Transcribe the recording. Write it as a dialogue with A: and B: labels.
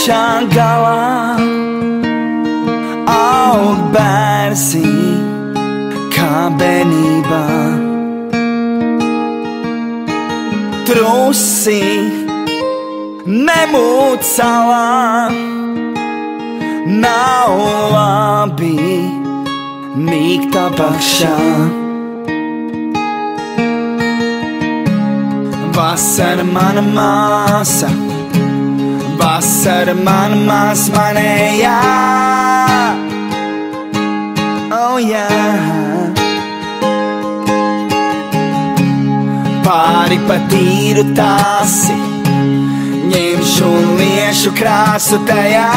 A: pašā galā aug bērzi kā bērnībā. Trusi nemūt salā, nav labi mīkt apakšā. Vasara mana māsa, vasara mana māsa manējā. Oh yeah. Pāri pa tīru tāsi, ņemšu un liešu krāsu tajā.